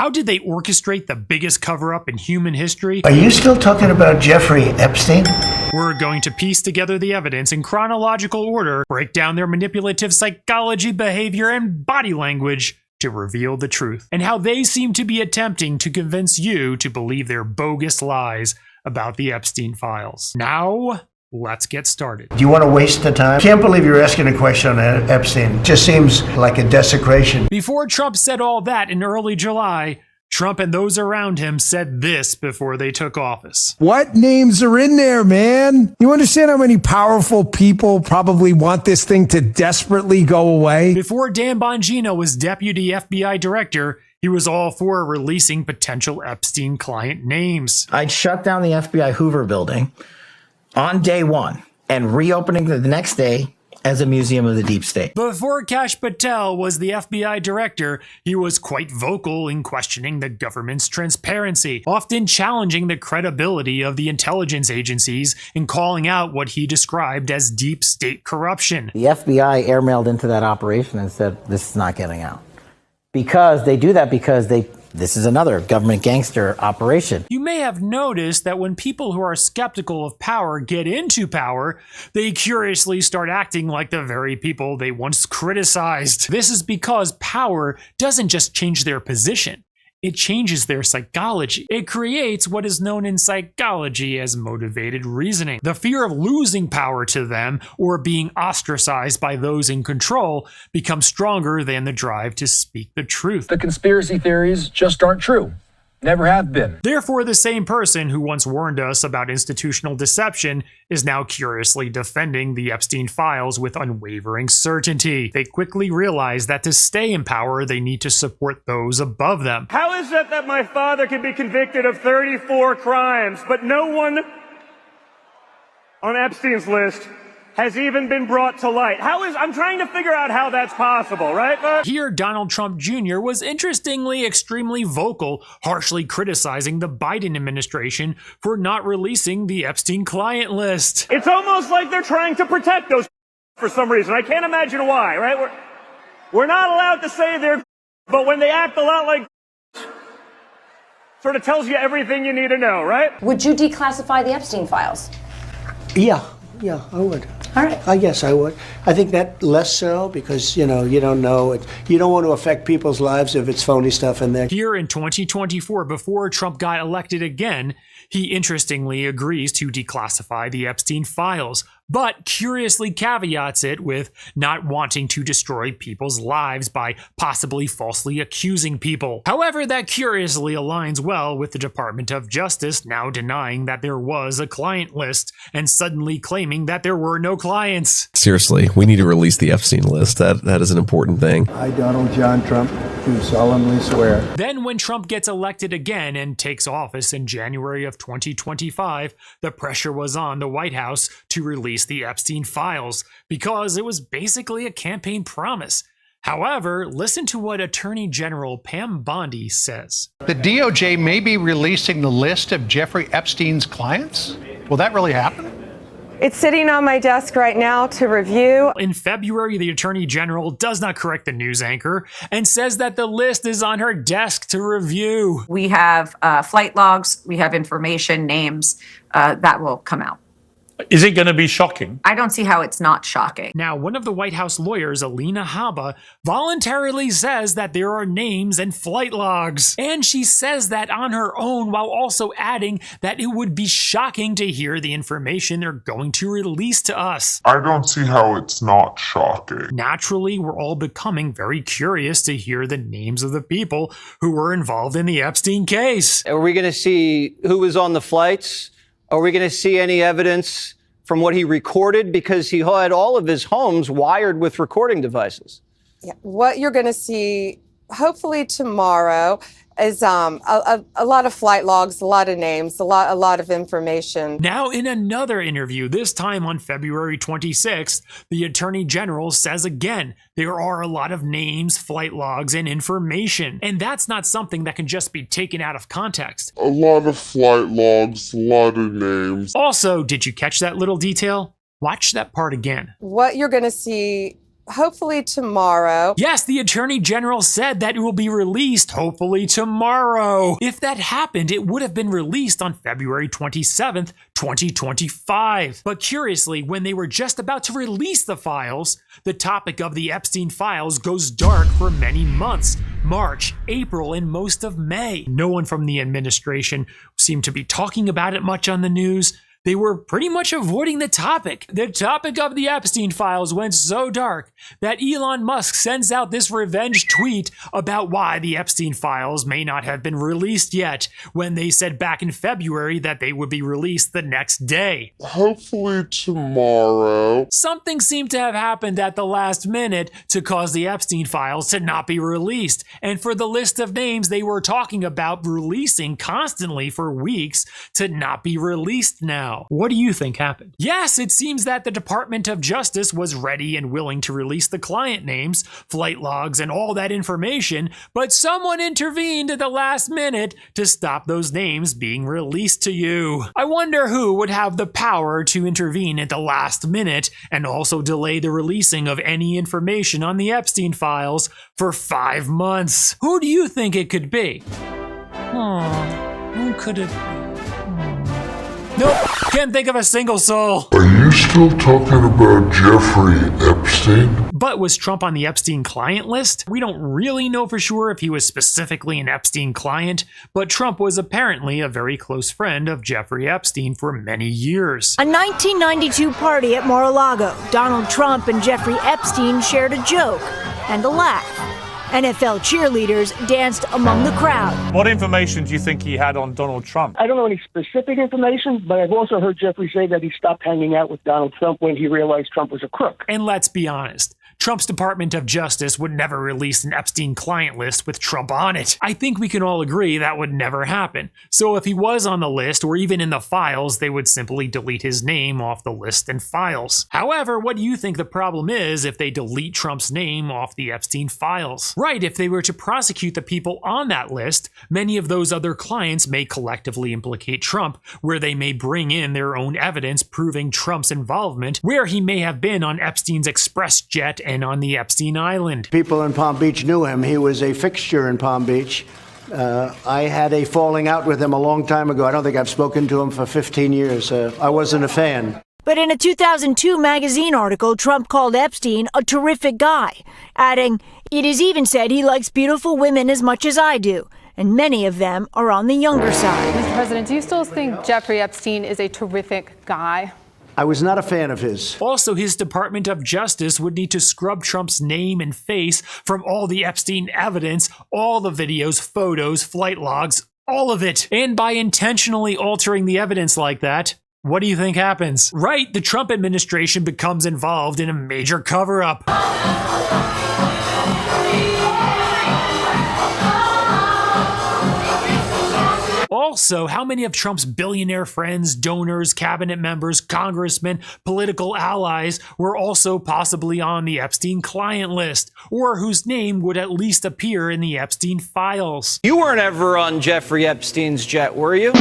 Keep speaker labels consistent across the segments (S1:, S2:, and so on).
S1: How did they orchestrate the biggest cover-up in human history?
S2: Are you still talking about Jeffrey Epstein?
S1: We're going to piece together the evidence in chronological order, break down their manipulative psychology, behavior, and body language to reveal the truth, and how they seem to be attempting to convince you to believe their bogus lies about the Epstein files. Now, let's get started.
S2: Do you want to waste the time? Can't believe you're asking a question on Epstein. It just seems like a desecration.
S1: Before Trump said all that in early July, Trump and those around him said this before they took office.
S3: What names are in there, man? You understand how many powerful people probably want this thing to desperately go away?
S1: Before Dan Bongino was deputy FBI director, he was all for releasing potential Epstein client names.
S4: I'd shut down the FBI Hoover building on day one and reopening the next day as a museum of the deep state.
S1: Before Kash Patel was the FBI director, he was quite vocal in questioning the government's transparency, often challenging the credibility of the intelligence agencies and calling out what he described as deep state corruption.
S4: The FBI airmailed into that operation and said, this is not getting out. Because they do that because this is another government gangster operation.
S1: You may have noticed that when people who are skeptical of power get into power, they curiously start acting like the very people they once criticized. This is because power doesn't just change their position. It changes their psychology. It creates what is known in psychology as motivated reasoning. The fear of losing power to them or being ostracized by those in control becomes stronger than the drive to speak the truth.
S5: The conspiracy theories just aren't true. Never have been.
S1: Therefore, the same person who once warned us about institutional deception is now curiously defending the Epstein files with unwavering certainty. They quickly realize that to stay in power, they need to support those above them.
S6: How is it that my father can be convicted of 34 crimes, but no one on Epstein's list has even been brought to light? I'm trying to figure out how that's possible, right?
S1: Here, Donald Trump Jr. was interestingly extremely vocal, harshly criticizing the Biden administration for not releasing the Epstein client list.
S6: It's almost like they're trying to protect those for some reason. I can't imagine why, right? We're not allowed to say they're, but when they act a lot like sort of tells you everything you need to know, right?
S7: Would you declassify the Epstein files?
S2: Yeah, I would.
S7: All right.
S2: I guess I would. I think that less so because, you don't know it. You don't want to affect people's lives if it's phony stuff in there.
S1: Here in 2024, before Trump got elected again, he interestingly agrees to declassify the Epstein files, but curiously caveats it with not wanting to destroy people's lives by possibly falsely accusing people. However, that curiously aligns well with the Department of Justice now denying that there was a client list and suddenly claiming that there were no clients.
S8: Seriously, we need to release the Epstein list. That is an important thing.
S9: I, Donald John Trump, do solemnly swear.
S1: Then when Trump gets elected again and takes office in January of 2025, the pressure was on the White House to release the Epstein files because it was basically a campaign promise. However, listen to what Attorney General Pam Bondi says.
S10: The DOJ may be releasing the list of Jeffrey Epstein's clients? Will that really happen?
S11: It's sitting on my desk right now to review.
S1: In February, the Attorney General does not correct the news anchor and says that the list is on her desk to review.
S12: We have flight logs, we have information, names that will come out.
S6: Is it going to be shocking?
S12: I don't see how it's not shocking.
S1: Now, one of the White House lawyers, Alina Habba, voluntarily says that there are names and flight logs. And she says that on her own while also adding that it would be shocking to hear the information they're going to release to us.
S13: I don't see how it's not shocking.
S1: Naturally, we're all becoming very curious to hear the names of the people who were involved in the Epstein case.
S14: Are we going to see who was on the flights? Are we going to see any evidence from what he recorded? Because he had all of his homes wired with recording devices.
S11: Yeah. What you're going to see, hopefully tomorrow, is a lot of flight logs, a lot of names, a lot of information.
S1: Now, in another interview, this time on February 26th, the Attorney General says again, there are a lot of names, flight logs, and information. And that's not something that can just be taken out of context.
S13: A lot of flight logs, a lot of names.
S1: Also, did you catch that little detail? Watch that part again.
S11: What you're going to see, hopefully tomorrow.
S1: Yes, the Attorney General said that it will be released hopefully tomorrow. If that happened, it would have been released on February 27th, 2025. But curiously, when they were just about to release the files, the topic of the Epstein files goes dark for many months. March, April, and most of May. No one from the administration seemed to be talking about it much on the news. They were pretty much avoiding the topic. The topic of the Epstein files went so dark that Elon Musk sends out this revenge tweet about why the Epstein files may not have been released yet, when they said back in February that they would be released the next day.
S13: Hopefully tomorrow.
S1: Something seemed to have happened at the last minute to cause the Epstein files to not be released, and for the list of names they were talking about releasing constantly for weeks to not be released now. What do you think happened? Yes, it seems that the Department of Justice was ready and willing to release the client names, flight logs, and all that information, but someone intervened at the last minute to stop those names being released to you. I wonder who would have the power to intervene at the last minute and also delay the releasing of any information on the Epstein files for 5 months. Who do you think it could be? Who could it be? Nope, can't think of a single soul.
S13: Are you still talking about Jeffrey Epstein?
S1: But was Trump on the Epstein client list? We don't really know for sure if he was specifically an Epstein client, but Trump was apparently a very close friend of Jeffrey Epstein for many years.
S15: A 1992 party at Mar-a-Lago, Donald Trump and Jeffrey Epstein shared a joke and a laugh. NFL cheerleaders danced among the crowd.
S16: What information do you think he had on Donald Trump?
S17: I don't know any specific information, but I've also heard Jeffrey say that he stopped hanging out with Donald Trump when he realized Trump was a crook.
S1: And let's be honest, Trump's Department of Justice would never release an Epstein client list with Trump on it. I think we can all agree that would never happen. So if he was on the list or even in the files, they would simply delete his name off the list and files. However, what do you think the problem is if they delete Trump's name off the Epstein files? Right, if they were to prosecute the people on that list, many of those other clients may collectively implicate Trump, where they may bring in their own evidence proving Trump's involvement, where he may have been on Epstein's express jet and on the Epstein Island.
S2: People in Palm Beach knew him. He was a fixture in Palm Beach. I had a falling out with him a long time ago. I don't think I've spoken to him for 15 years. I wasn't a fan.
S15: But in a 2002 magazine article, Trump called Epstein a terrific guy, adding, "It is even said he likes beautiful women as much as I do, and many of them are on the younger side."
S18: Mr. President, do you still think Jeffrey Epstein is a terrific guy?
S2: I was not a fan of his.
S1: Also, his Department of Justice would need to scrub Trump's name and face from all the Epstein evidence, all the videos, photos, flight logs, all of it. And by intentionally altering the evidence like that, what do you think happens? Right, the Trump administration becomes involved in a major cover-up. Also, how many of Trump's billionaire friends, donors, cabinet members, congressmen, political allies were also possibly on the Epstein client list, or whose name would at least appear in the Epstein files?
S14: You weren't ever on Jeffrey Epstein's jet, were you?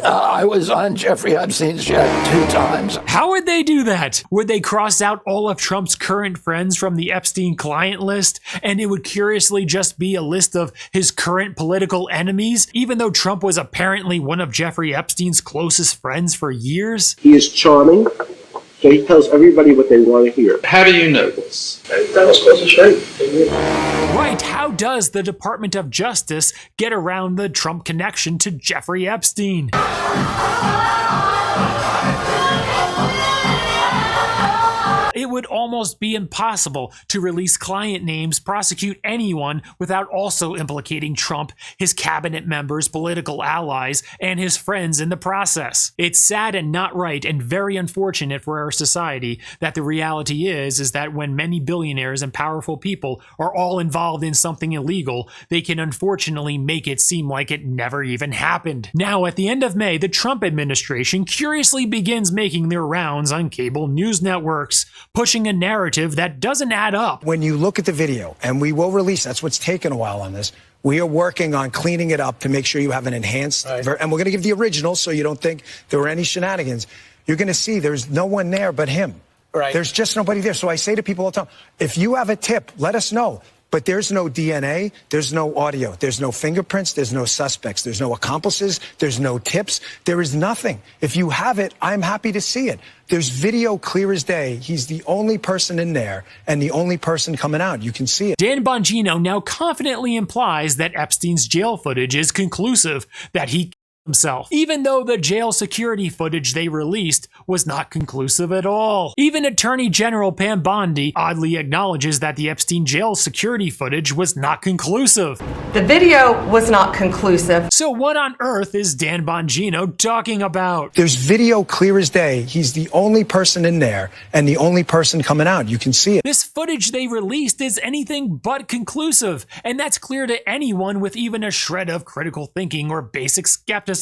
S19: I was on Jeffrey Epstein's jet 2 times.
S1: How would they do that? Would they cross out all of Trump's current friends from the Epstein client list, and it would curiously just be a list of his current political enemies, even though Trump was apparently one of Jeffrey Epstein's closest friends for years?
S20: He is charming, so he tells everybody what they want to hear.
S19: How do you know this?
S20: That was close to Schaik.
S1: Right, how does the Department of Justice get around the Trump connection to Jeffrey Epstein? It would almost be impossible to release client names, prosecute anyone without also implicating Trump, his cabinet members, political allies, and his friends in the process. It's sad and not right and very unfortunate for our society that the reality is that when many billionaires and powerful people are all involved in something illegal, they can unfortunately make it seem like it never even happened. Now, at the end of May, the Trump administration curiously begins making their rounds on cable news networks, pushing a narrative that doesn't add up.
S3: When you look at the video, and we will release, that's what's taken a while on this, we are working on cleaning it up to make sure you have an enhanced, and we're going to give the original so you don't think there were any shenanigans. You're going to see there's no one there but him. Right. There's just nobody there. So I say to people all the time, if you have a tip, let us know. But there's no DNA, there's no audio, there's no fingerprints, there's no suspects, there's no accomplices, there's no tips, there is nothing. If you have it, I'm happy to see it. There's video clear as day. He's the only person in there and the only person coming out. You can see it.
S1: Dan Bongino now confidently implies that Epstein's jail footage is conclusive, that he himself, even though the jail security footage they released was not conclusive at all. Even Attorney General Pam Bondi oddly acknowledges that the Epstein jail security footage was not conclusive.
S11: The video was not conclusive.
S1: So what on earth is Dan Bongino talking about?
S3: There's video clear as day. He's the only person in there and the only person coming out. You can see it.
S1: This footage they released is anything but conclusive, and that's clear to anyone with even a shred of critical thinking or basic skepticism.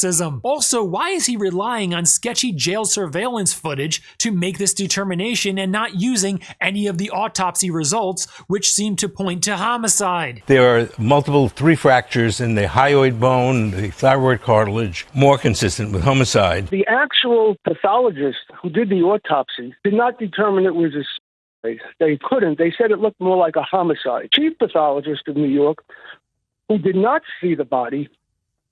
S1: Also, why is he relying on sketchy jail surveillance footage to make this determination and not using any of the autopsy results, which seem to point to homicide?
S21: There are multiple 3 fractures in the hyoid bone, the thyroid cartilage, more consistent with homicide.
S17: The actual pathologist who did the autopsy did not determine it was a suicide. They couldn't. They said it looked more like a homicide. Chief pathologist of New York, who did not see the body,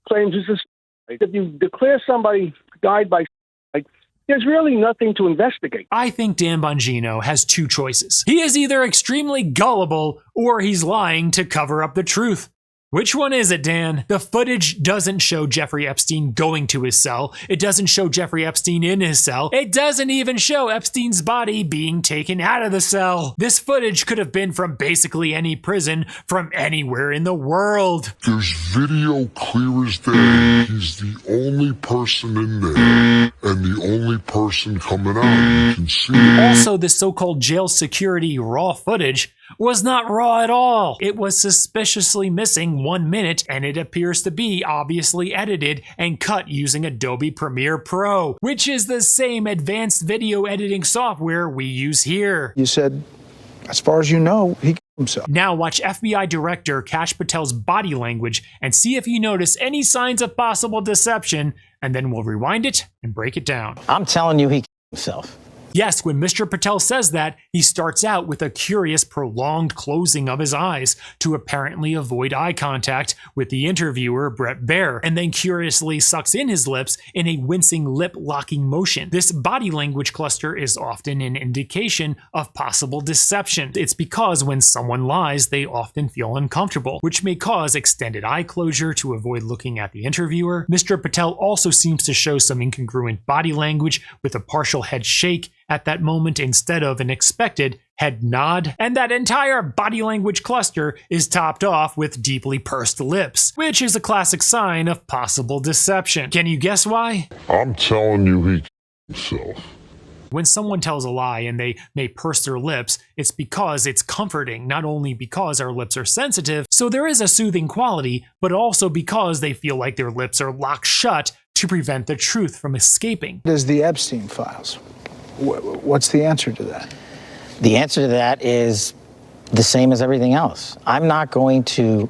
S17: claims it's a suicide. If you declare somebody died by suicide, there's really nothing to investigate.
S1: I think Dan Bongino has 2 choices. He is either extremely gullible or he's lying to cover up the truth. Which one is it, Dan? The footage doesn't show Jeffrey Epstein going to his cell. It doesn't show Jeffrey Epstein in his cell. It doesn't even show Epstein's body being taken out of the cell. This footage could have been from basically any prison from anywhere in the world.
S13: There's video clear as day. He's the only person in there and the only person coming out. You can see it.
S1: Also, the so-called jail security raw footage was not raw at all. It was suspiciously missing 1 minute, and it appears to be obviously edited and cut using Adobe Premiere Pro, which is the same advanced video editing software we use here.
S9: You said, as far as you know, he killed himself.
S1: Now watch FBI Director Kash Patel's body language and see if you notice any signs of possible deception, and then we'll rewind it and break it down.
S4: I'm telling you, he killed himself.
S1: Yes, when Mr. Patel says that, he starts out with a curious, prolonged closing of his eyes to apparently avoid eye contact with the interviewer, Brett Baer, and then curiously sucks in his lips in a wincing lip-locking motion. This body language cluster is often an indication of possible deception. It's because when someone lies, they often feel uncomfortable, which may cause extended eye closure to avoid looking at the interviewer. Mr. Patel also seems to show some incongruent body language with a partial head shake at that moment instead of an expected head nod, and that entire body language cluster is topped off with deeply pursed lips, which is a classic sign of possible deception. Can you guess why?
S13: I'm telling you, he killed himself.
S1: When someone tells a lie and they may purse their lips, it's because it's comforting, not only because our lips are sensitive, so there is a soothing quality, but also because they feel like their lips are locked shut to prevent the truth from escaping.
S9: There's the Epstein files. What's the answer to that?
S4: The answer to that is the same as everything else. I'm not going to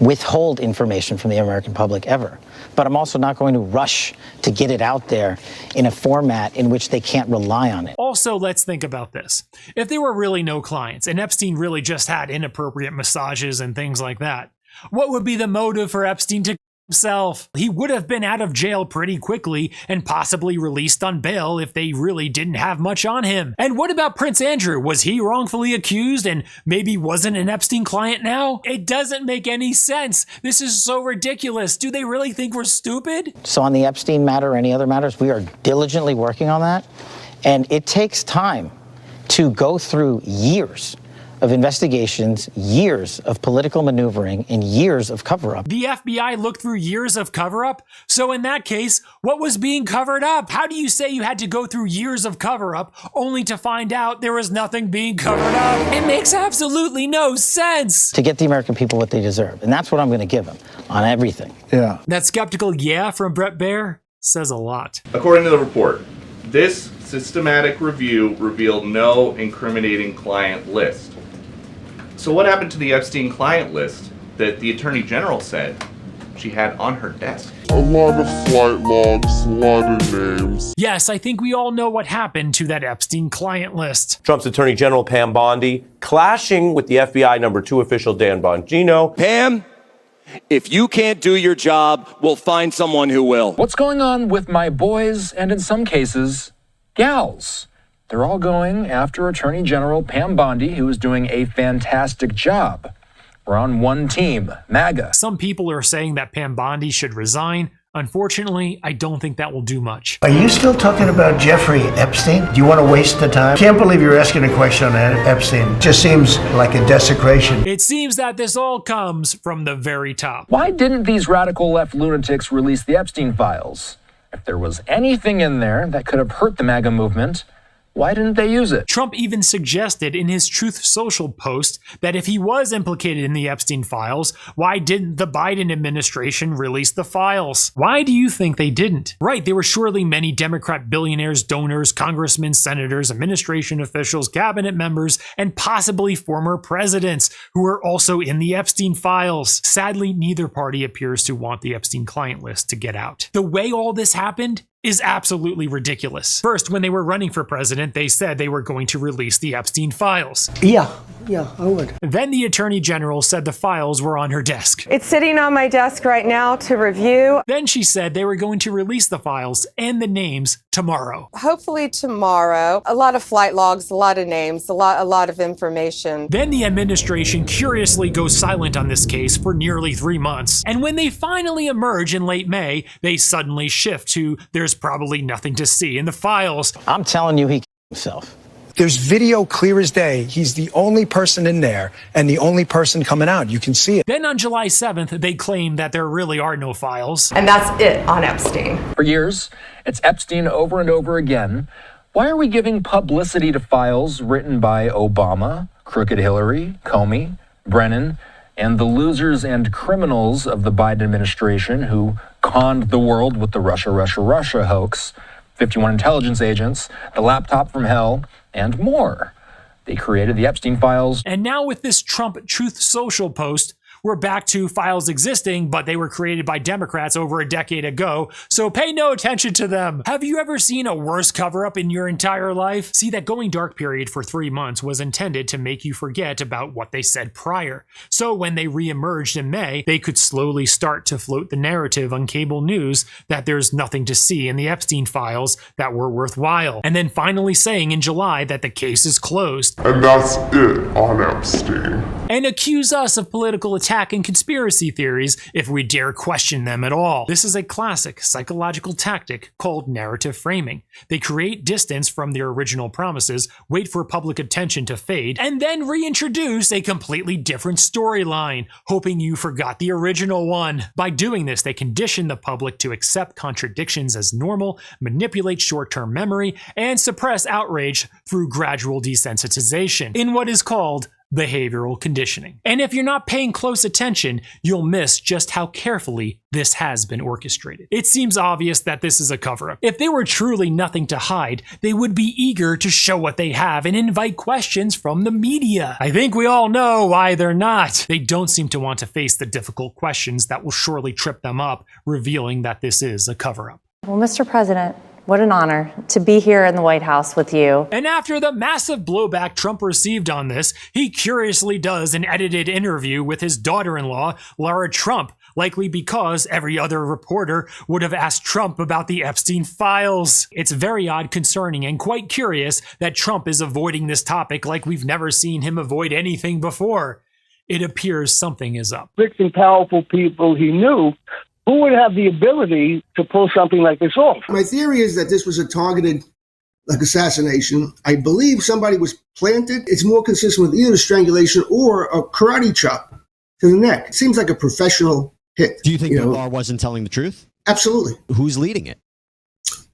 S4: withhold information from the American public ever, but I'm also not going to rush to get it out there in a format in which they can't rely on it.
S1: Also, let's think about this. If there were really no clients and Epstein really just had inappropriate massages and things like that, what would be the motive for Epstein to himself? He would have been out of jail pretty quickly and possibly released on bail if they really didn't have much on him. And what about Prince Andrew? Was he wrongfully accused and maybe wasn't an Epstein client now? It doesn't make any sense. This is so ridiculous. Do they really think we're stupid?
S4: So on the Epstein matter or any other matters, we are diligently working on that. And it takes time to go through years of investigations, years of political maneuvering, and years of cover-up.
S1: The FBI looked through years of cover-up? So in that case, what was being covered up? How do you say you had to go through years of cover-up only to find out there was nothing being covered up? It makes absolutely no sense.
S4: To get the American people what they deserve. And that's what I'm going to give them on everything.
S9: Yeah.
S1: That skeptical yeah from Brett Baer says a lot.
S22: According to the report, this systematic review revealed no incriminating client list. So what happened to the Epstein client list that the Attorney General said she had on her desk.
S13: A lot of flight logs, a lot of names.
S1: Yes, I think we all know what happened to that Epstein client list.
S5: Trump's Attorney General Pam Bondi clashing with the FBI #2 official Dan Bongino.
S7: Pam, if you can't do your job, we'll find someone who will.
S23: What's going on with my boys and in some cases, gals? They're all going after Attorney General Pam Bondi, who is doing a fantastic job. We're on one team, MAGA.
S1: Some people are saying that Pam Bondi should resign. Unfortunately, I don't think that will do much.
S2: Are you still talking about Jeffrey Epstein? Do you want to waste the time? Can't believe you're asking a question on Epstein. Just seems like a desecration.
S1: It seems that this all comes from the very top.
S23: Why didn't these radical left lunatics release the Epstein files? If there was anything in there that could have hurt the MAGA movement, why didn't they use it?
S1: Trump even suggested in his Truth Social post that if he was implicated in the Epstein files, why didn't the Biden administration release the files? Why do you think they didn't? Right, there were surely many Democrat billionaires, donors, congressmen, senators, administration officials, cabinet members, and possibly former presidents who were also in the Epstein files. Sadly, neither party appears to want the Epstein client list to get out. The way all this happened is absolutely ridiculous. First, when they were running for president, they said they were going to release the Epstein files.
S2: Yeah, I would.
S1: Then the attorney general said the files were on her desk.
S11: It's sitting on my desk right now to review.
S1: Then she said they were going to release the files and the names tomorrow.
S11: Hopefully tomorrow. A lot of flight logs, a lot of names, a lot of information.
S1: Then the administration curiously goes silent on this case for nearly 3 months. And when they finally emerge in late May, they suddenly shift to there's probably nothing to see in the files.
S4: I'm telling you, he killed himself.
S3: There's video clear as day. He's the only person in there and the only person coming out. You can see it.
S1: Then on July 7th, they claim that there really are no files.
S11: And that's it on Epstein.
S23: For years, it's Epstein over and over again. Why are we giving publicity to files written by Obama, Crooked Hillary, Comey, Brennan, and the losers and criminals of the Biden administration who conned the world with the Russia hoax, 51 intelligence agents, the laptop from hell, and more? They created the Epstein files.
S1: And now with this Trump Truth Social post, we're back to files existing, but they were created by Democrats over a decade ago, so pay no attention to them. Have you ever seen a worse cover-up in your entire life? See, that going dark period for 3 months was intended to make you forget about what they said prior. So when they re-emerged in May, they could slowly start to float the narrative on cable news that there's nothing to see in the Epstein files that were worthwhile. And then finally saying in July that the case is closed.
S13: And that's it on Epstein.
S1: And accuse us of political attack and conspiracy theories if we dare question them at all. This is a classic psychological tactic called narrative framing. They create distance from their original promises, wait for public attention to fade, and then reintroduce a completely different storyline, hoping you forgot the original one. By doing this, they condition the public to accept contradictions as normal, manipulate short-term memory, and suppress outrage through gradual desensitization in what is called behavioral conditioning. And if you're not paying close attention, you'll miss just how carefully this has been orchestrated. It seems obvious that this is a cover-up. If there were truly nothing to hide, they would be eager to show what they have and invite questions from the media. I think we all know why they're not. They don't seem to want to face the difficult questions that will surely trip them up, revealing that this is a cover-up.
S24: Well, Mr. President, what an honor to be here in the White House with you.
S1: And after the massive blowback Trump received on this, he curiously does an edited interview with his daughter-in-law, Lara Trump, likely because every other reporter would have asked Trump about the Epstein files. It's very odd, concerning, and quite curious that Trump is avoiding this topic like we've never seen him avoid anything before. It appears something is up.
S17: Rich and powerful people he knew, who would have the ability to pull something like this off?
S25: My theory is that this was a targeted assassination. I believe somebody was planted. It's more consistent with either strangulation or a karate chop to the neck. It seems like a professional hit.
S26: Do you think Bill Barr wasn't telling the truth?
S25: Absolutely.
S26: Who's leading it?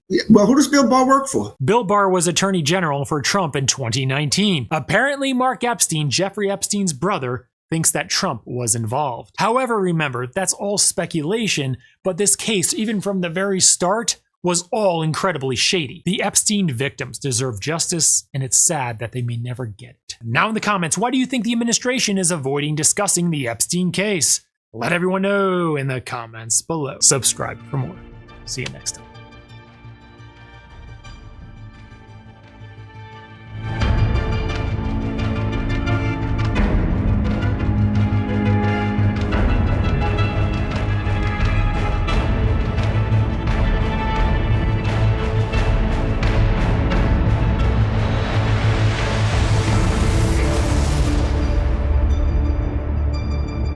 S25: Yeah, well, who does Bill Barr work for?
S1: Bill Barr was Attorney General for Trump in 2019. Apparently, Mark Epstein, Jeffrey Epstein's brother, thinks that Trump was involved. However, remember, that's all speculation, but this case, even from the very start, was all incredibly shady. The Epstein victims deserve justice, and it's sad that they may never get it. Now in the comments, why do you think the administration is avoiding discussing the Epstein case? Let everyone know in the comments below. Subscribe for more. See you next time.